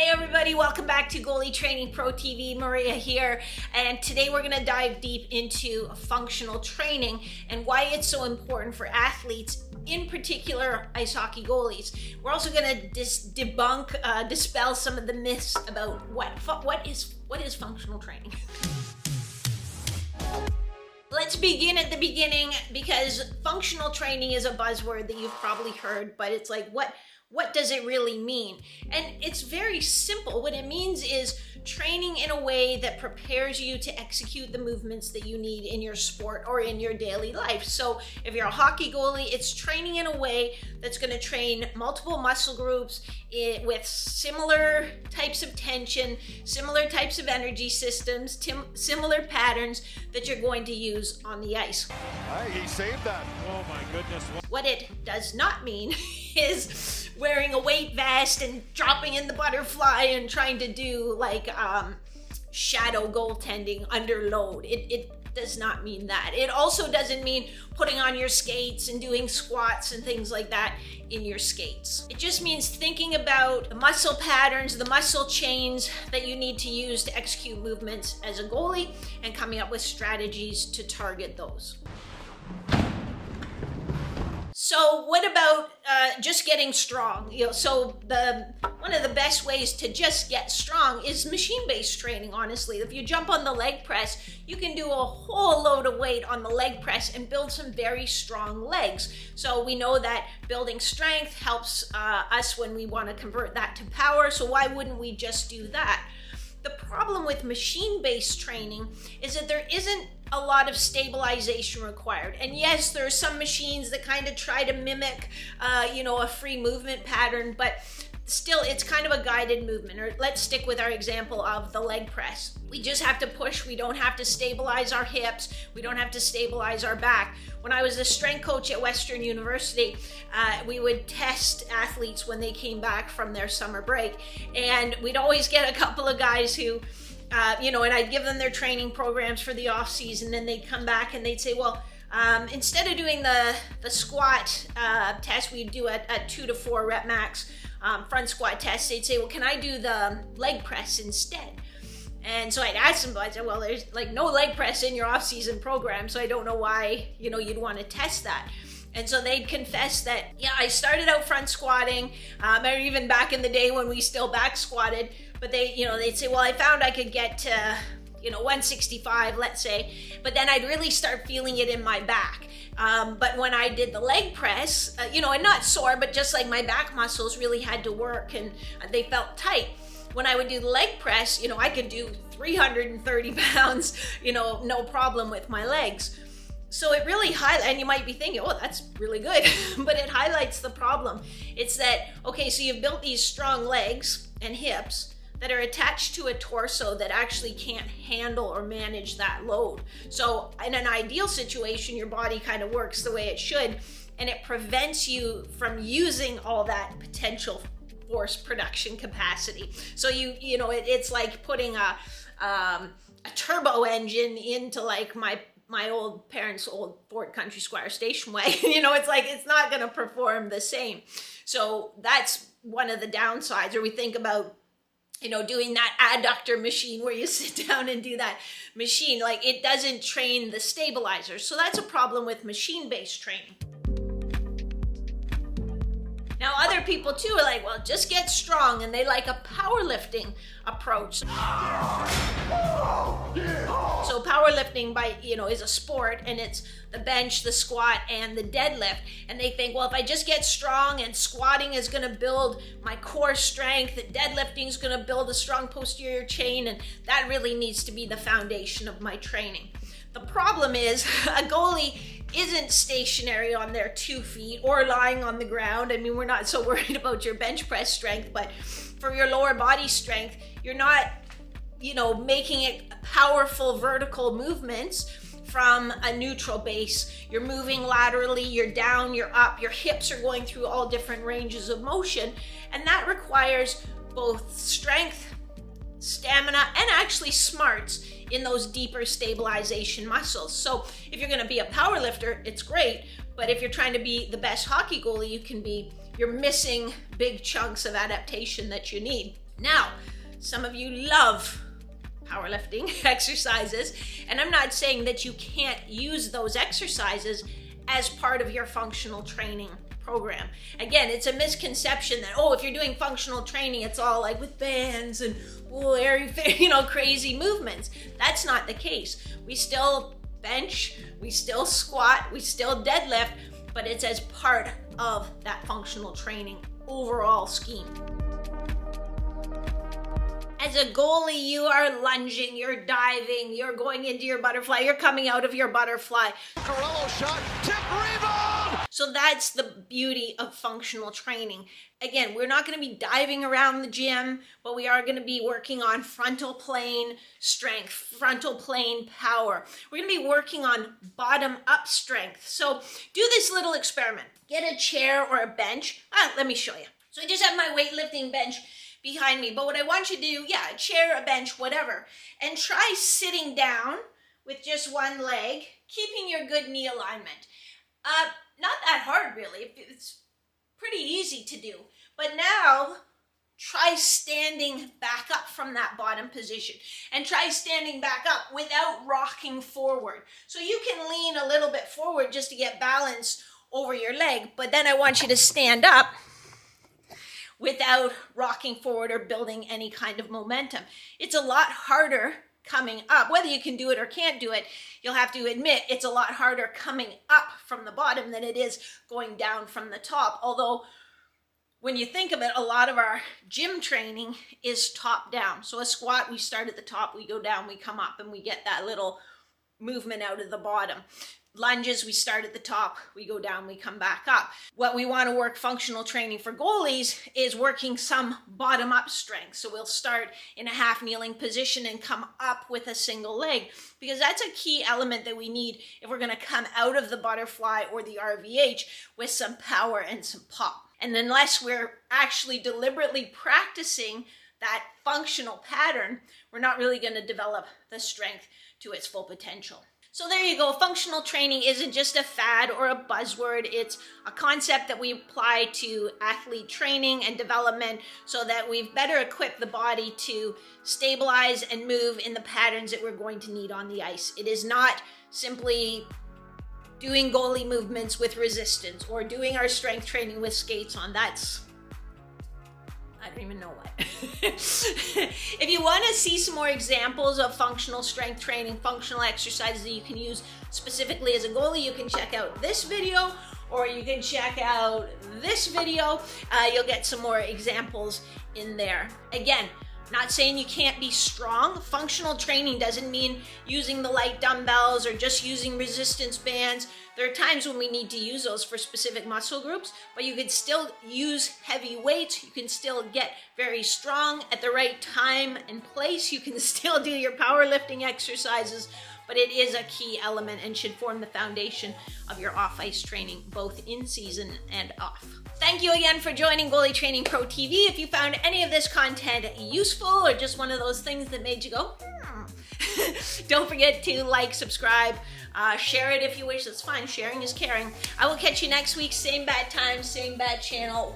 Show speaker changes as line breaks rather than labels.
Hey everybody, welcome back to Goalie Training Pro TV. Maria here, and today we're going to dive deep into functional training and why it's so important for athletes, in particular ice hockey goalies. We're also going to dispel some of the myths about what is functional training. Let's begin at the beginning, because functional training is a buzzword that you've probably heard, but it's like, what does it really mean? And it's very simple. What it means is training in a way that prepares you to execute the movements that you need in your sport or in your daily life. So if you're a hockey goalie, it's training in a way that's going to train multiple muscle groups with similar types of tension, similar types of energy systems, similar patterns that you're going to use on the ice.
He saved that.
Oh my goodness.
What it does not mean is wearing a weight vest and dropping in the butterfly and trying to do like shadow goaltending under load. It does not mean that. It also doesn't mean putting on your skates and doing squats and things like that in your skates. It just means thinking about the muscle patterns, the muscle chains that you need to use to execute movements as a goalie and coming up with strategies to target those. So what about just getting strong? So one of the best ways to just get strong is machine-based training, honestly. If you jump on the leg press, you can do a whole load of weight on the leg press and build some very strong legs. So we know that building strength helps us when we want to convert that to power. So why wouldn't we just do that? The problem with machine-based training is that there isn't a lot of stabilization required. And yes, there are some machines that kind of try to mimic, a free movement pattern, but still it's kind of a guided movement. Or let's stick with our example of the leg press. We just have to push. We don't have to stabilize our hips. We don't have to stabilize our back. When I was a strength coach at Western University, we would test athletes when they came back from their summer break. And we'd always get a couple of guys who, and I'd give them their training programs for the off season, and they'd come back and they'd say, well, instead of doing the squat test, we'd do a 2 to 4 rep max front squat test. They'd say, well, can I do the leg press instead? And so I'd ask them, I'd say, well, there's like no leg press in your off-season program, so I don't know why, you'd want to test that. And so they'd confess that, I started out front squatting, or even back in the day when we still back squatted, but they'd say, well, I found I could get to, 165, let's say, but then I'd really start feeling it in my back. But when I did the leg press, and not sore, but just like my back muscles really had to work and they felt tight. When I would do the leg press, I could do 330 pounds, no problem with my legs. So it really highlights, and you might be thinking, oh, that's really good, but it highlights the problem. It's that, okay, so you've built these strong legs and hips that are attached to a torso that actually can't handle or manage that load. So in an ideal situation, your body kind of works the way it should, and it prevents you from using all that potential force production capacity. So it's like putting a turbo engine into like my old parents' old Ford Country Squire station wagon. It's like it's not going to perform the same. So that's one of the downsides. Or we think about doing that adductor machine where you sit down and do that machine, like it doesn't train the stabilizers. So that's a problem with machine-based training. Now, other people too are like, well, just get strong, and they like a powerlifting approach. So powerlifting is a sport, and it's the bench, the squat, and the deadlift. And they think, well, if I just get strong, and squatting is going to build my core strength, and deadlifting is going to build a strong posterior chain, and that really needs to be the foundation of my training. The problem is a goalie isn't stationary on their 2 feet or lying on the ground. I mean, we're not so worried about your bench press strength, but for your lower body strength, you're not, making it powerful vertical movements from a neutral base. You're moving laterally, you're down, you're up, your hips are going through all different ranges of motion, and that requires both strength, stamina, and actually smarts in those deeper stabilization muscles. So if you're going to be a power lifter, it's great, but if you're trying to be the best hockey goalie you can be, you're missing big chunks of adaptation that you need. Now, some of you love powerlifting exercises, and I'm not saying that you can't use those exercises as part of your functional training program. Again, it's a misconception that, oh, if you're doing functional training, it's all like with bands and crazy movements. That's not the case. We still bench, we still squat, we still deadlift, but it's as part of that functional training overall scheme. As a goalie, you are lunging, you're diving, you're going into your butterfly, you're coming out of your butterfly.
Carello shot, tip, rebound!
So that's the beauty of functional training. Again, we're not going to be diving around the gym, but we are going to be working on frontal plane strength, frontal plane power. We're going to be working on bottom up strength. So do this little experiment. Get a chair or a bench. Let me show you. So I just have my weightlifting bench behind me, but what I want you to do, a chair, a bench, whatever, and try sitting down with just one leg, keeping your good knee alignment. Not that hard, really. It's pretty easy to do. But now, try standing back up from that bottom position, and try standing back up without rocking forward. So you can lean a little bit forward just to get balance over your leg, but then I want you to stand up without rocking forward or building any kind of momentum. It's a lot harder coming up. Whether you can do it or can't do it, you'll have to admit it's a lot harder coming up from the bottom than it is going down from the top. Although, when you think of it, a lot of our gym training is top down. So a squat, we start at the top, we go down, we come up, and we get that little movement out of the bottom. Lunges, we start at the top, we go down, we come back up. What we want to work functional training for goalies is working some bottom up strength. So we'll start in a half kneeling position and come up with a single leg, because that's a key element that we need if we're going to come out of the butterfly or the RVH with some power and some pop. And unless we're actually deliberately practicing that functional pattern, we're not really going to develop the strength to its full potential. So there you go. Functional training isn't just a fad or a buzzword. It's a concept that we apply to athlete training and development so that we've better equipped the body to stabilize and move in the patterns that we're going to need on the ice. It is not simply doing goalie movements with resistance or doing our strength training with skates on. I don't even know what. If you want to see some more examples of functional strength training, functional exercises that you can use specifically as a goalie, you can check out this video, or you can check out this video. You'll get some more examples in there. Again, not saying you can't be strong. Functional training doesn't mean using the light dumbbells or just using resistance bands. There are times when we need to use those for specific muscle groups, but you can still use heavy weights. You can still get very strong at the right time and place. You can still do your powerlifting exercises, but it is a key element and should form the foundation of your off-ice training, both in season and off. Thank you again for joining Goalie Training Pro TV. If you found any of this content useful or just one of those things that made you go, don't forget to like, subscribe, share it if you wish. That's fine. Sharing is caring. I will catch you next week. Same bad time, same bad channel.